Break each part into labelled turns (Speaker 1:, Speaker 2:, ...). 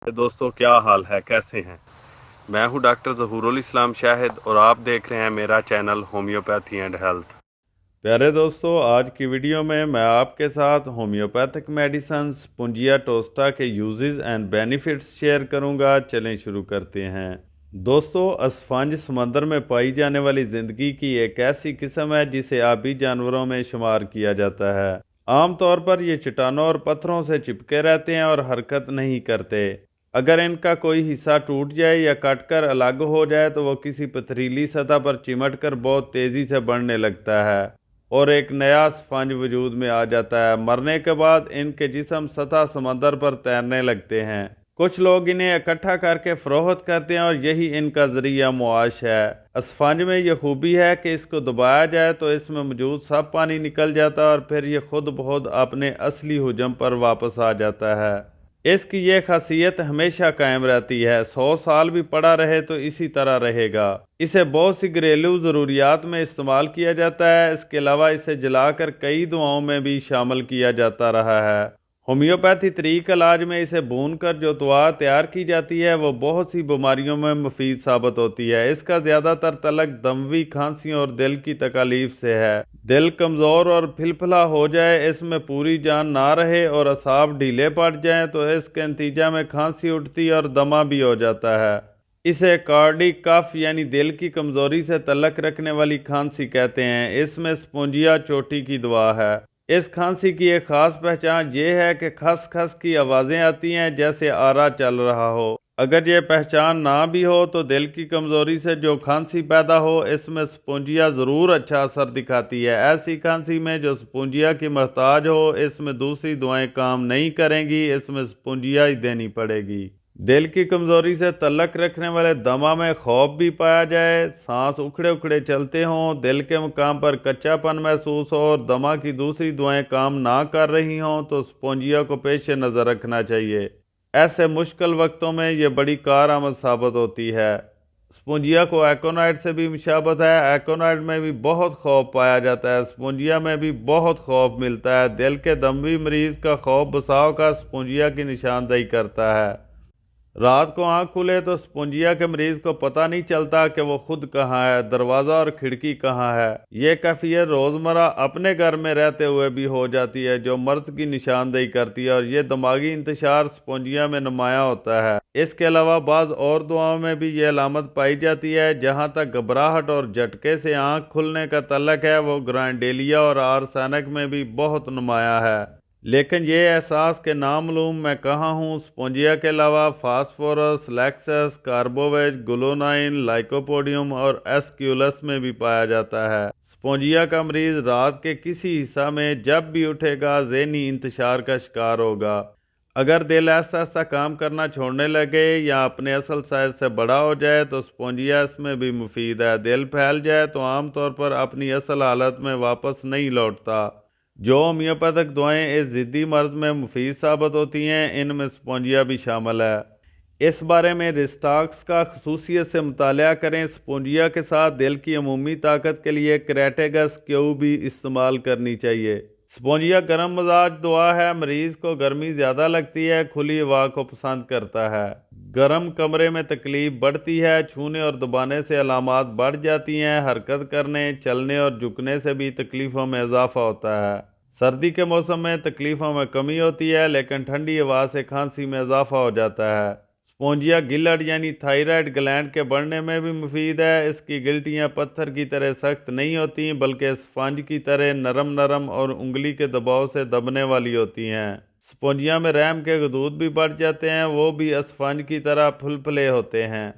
Speaker 1: दोस्तों क्या हाल है, कैसे हैं। मैं हूं डॉक्टर ज़हूरुल इस्लाम शाहिद और आप देख रहे हैं मेरा चैनल होम्योपैथी एंड हेल्थ। प्यारे दोस्तों, आज की वीडियो में मैं आपके साथ होम्योपैथिक मेडिसिन स्पोंजिया टोस्टा के यूजेस एंड बेनिफिट्स शेयर करूंगा। चलें शुरू करते हैं। दोस्तों, स्पंज समंदर में पाई जाने वाली ज़िंदगी की एक ऐसी किस्म है जिसे आबी जानवरों में शुमार किया जाता है। आमतौर पर ये चट्टानों और पत्थरों से चिपके रहते हैं और हरकत नहीं करते। अगर इनका कोई हिस्सा टूट जाए या कटकर अलग हो जाए तो वो किसी पथरीली सतह पर चिमटकर बहुत तेज़ी से बढ़ने लगता है और एक नया स्पंज वजूद में आ जाता है। मरने के बाद इनके जिस्म सतह समंदर पर तैरने लगते हैं। कुछ लोग इन्हें इकट्ठा करके फरोख्त करते हैं और यही इनका जरिया मुआश है। स्पंज में यह खूबी है कि इसको दबाया जाए तो इसमें मौजूद सब पानी निकल जाता है और फिर यह खुद ब खुद अपने असली हुजम पर वापस आ जाता है। इसकी ये खासियत हमेशा कायम रहती है, 100 साल भी पड़ा रहे तो इसी तरह रहेगा। इसे बहुत सी घरेलू ज़रूरियात में इस्तेमाल किया जाता है। इसके अलावा इसे जलाकर कई दवाओं में भी शामिल किया जाता रहा है। होम्योपैथी तरीक इलाज में इसे भूनकर जो दवा तैयार की जाती है वो बहुत सी बीमारियों में मुफीद साबित होती है। इसका ज़्यादातर तल्लक दमवी, खांसी और दिल की तकलीफ से है। दिल कमज़ोर और फिलफिला हो जाए, इसमें पूरी जान ना रहे और असाब ढीले पड़ जाएं तो इसके नतीजा में खांसी उठती और दमा भी हो जाता है। इसे कार्डिक कफ यानी दिल की कमज़ोरी से तल्लक रखने वाली खांसी कहते हैं। इसमें स्पोंजिया चोटी की दवा है। इस खांसी की एक खास पहचान ये है कि खस खस की आवाज़ें आती हैं जैसे आरा चल रहा हो। अगर ये पहचान ना भी हो तो दिल की कमज़ोरी से जो खांसी पैदा हो, इसमें स्पोंजिया ज़रूर अच्छा असर दिखाती है। ऐसी खांसी में जो स्पोंजिया की मोहताज हो, इसमें दूसरी दवाएं काम नहीं करेंगी, इसमें स्पोंजिया ही देनी पड़ेगी। दिल की कमज़ोरी से तल्लक रखने वाले दमा में खौफ भी पाया जाए, सांस उखड़े उखड़े चलते हों, दिल के मुकाम पर कच्चापन महसूस हो और दमा की दूसरी दवाएं काम ना कर रही हों तो स्पोंजिया को पेश नज़र रखना चाहिए। ऐसे मुश्किल वक्तों में ये बड़ी कारआमद साबित होती है। स्पोंजिया को एकोनाइड से भी मुशाबत है। एकोनाइड में भी बहुत खौफ पाया जाता है, स्पोंजिया में भी बहुत खौफ मिलता है। दिल के दमवी मरीज का खौफ बसाव का स्पोंजिया की निशानदेही करता है। रात को आंख खुले तो स्पोंजिया के मरीज को पता नहीं चलता कि वो खुद कहाँ है, दरवाज़ा और खिड़की कहाँ है। ये कैफियत रोज़मर्रा अपने घर में रहते हुए भी हो जाती है, जो मर्ज की निशानदेही करती है और ये दिमागी इंतशार स्पोंजिया में नुमाया होता है। इसके अलावा बाज़ और दुआओं में भी ये अलामत पाई जाती है। जहाँ तक घबराहट और झटके से आंख खुलने का तल्लक है, वो ग्रांडेलिया और आर्सेनिक में भी बहुत नुमाया है। लेकिन ये एहसास के नामालूम मैं कहाँ हूँ। स्पोंजिया के अलावा फास्फोरस, लैक्सस, कार्बोवेज, ग्लूनाइन, लाइकोपोडियम और एस्क्यूलस में भी पाया जाता है। स्पोंजिया का मरीज रात के किसी हिस्सा में जब भी उठेगा ज़हनी इंतशार का शिकार होगा। अगर दिल ऐसा ऐसा काम करना छोड़ने लगे या अपने असल साइज से बड़ा हो जाए तो स्पोंजिया इसमें भी मुफीद है। दिल फैल जाए तो आमतौर पर अपनी असल हालत में वापस नहीं लौटता। जो होम्योपैथिक दवाएं इस ज़िद्दी मर्ज में मुफीद साबित होती हैं, इनमें स्पोंजिया भी शामिल है। इस बारे में रिस्टाक्स का खसूसियत से मुतालिया करें। स्पोंजिया के साथ दिल की अमूमी ताकत के लिए क्रेटेगस क्यू भी इस्तेमाल करनी चाहिए। स्पोंजिया गर्म मजाज दवा है। मरीज को गर्मी ज़्यादा लगती है, खुली हवा को पसंद करता है। गर्म कमरे में तकलीफ बढ़ती है, छूने और दबाने से अलामात बढ़ जाती हैं। हरकत करने, चलने और झुकने से भी तकलीफ़ों में इजाफा होता है। सर्दी के मौसम में तकलीफ़ों में कमी होती है, लेकिन ठंडी हवा से खांसी में इजाफा हो जाता है। स्पोंजिया गिलट यानी थायराइड ग्लैंड के बढ़ने में भी मुफीद है। इसकी गिल्टियाँ पत्थर की तरह सख्त नहीं होती, बल्कि स्पंज की तरह नरम नरम और उंगली के दबाव से दबने वाली होती हैं। स्पोंजिया में रहम के गदूद भी बढ़ जाते हैं, वो भी स्पंज की तरह फुलफुले होते हैं।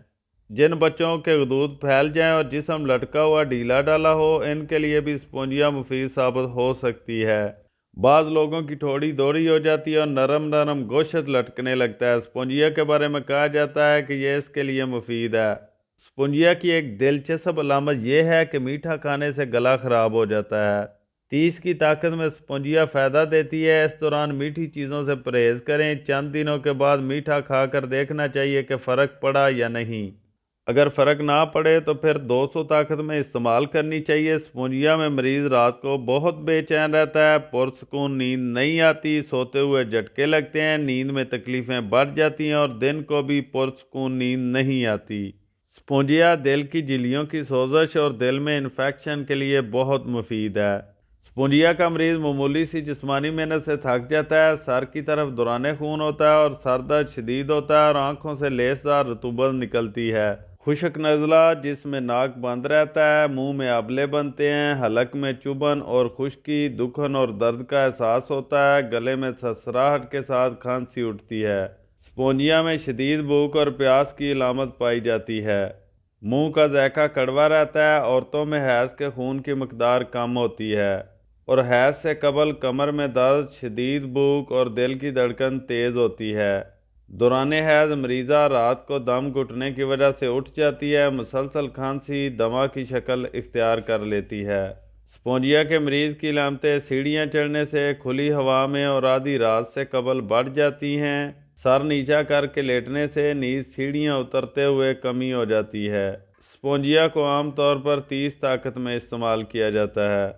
Speaker 1: जिन बच्चों के गदूद फैल जाएं और जिस्म लटका हुआ ढीला डाला हो, इनके लिए भी स्पोंजिया मुफीद साबित हो सकती है। बाज़ लोगों की ठोड़ी दोहरी हो जाती है और नरम नरम गोश्त लटकने लगता है। स्पोंजिया के बारे में कहा जाता है कि यह इसके लिए मुफीद है। स्पोंजिया की एक दिलचस्प अलामत यह है कि मीठा खाने से गला ख़राब हो जाता है। तीस की ताकत में स्पोंजिया फ़ायदा देती है। इस दौरान मीठी चीज़ों से परहेज़ करें। चंद दिनों के बाद मीठा खाकर देखना चाहिए कि फ़र्क पड़ा या नहीं। अगर फ़र्क ना पड़े तो फिर 200 ताकत में इस्तेमाल करनी चाहिए। स्पोंजिया में मरीज़ रात को बहुत बेचैन रहता है, पुरसकून नींद नहीं आती, सोते हुए झटके लगते हैं, नींद में तकलीफ़ें बढ़ जाती हैं और दिन को भी पुरसकून नींद नहीं आती। स्पोंजिया दिल की झिल्लियों की सोजश और दिल में इन्फेक्शन के लिए बहुत मुफीद है। स्पोंजिया का मरीज़ मामूली सी जिस्मानी मेहनत से थक जाता है, सर की तरफ दौरान खून होता है और सर दर्द शदीद होता है और आंखों से लेसदार रतूबत निकलती है। खुश्क नज़ला जिसमें नाक बंद रहता है, मुंह में आबले बनते हैं, हलक में चुभन और खुश्की, दुखन और दर्द का एहसास होता है, गले में ससराहट के साथ खांसी उठती है। स्पोंजिया में शदीद भूख और प्यास की अलामत पाई जाती है। मुंह का जायका कड़वा रहता है। औरतों में हैज़ के खून की मकदार कम होती है और हैज़ से कबल कमर में दर्द, शदीद भूख और दिल की धड़कन तेज़ होती है। दौरान हैज़ मरीज़ा रात को दम घुटने की वजह से उठ जाती है, मुसलसल खांसी दमा की शक्ल इख्तियार कर लेती है। स्पोंजिया के मरीज़ की अलामतें सीढ़ियाँ चढ़ने से, खुली हवा में और आधी रात से कबल बढ़ जाती हैं। सर नीचा करके लेटने से नींद सीढ़ियाँ उतरते हुए कमी हो जाती है। स्पोंजिया को आम तौर पर 30 ताकत में इस्तेमाल किया जाता है।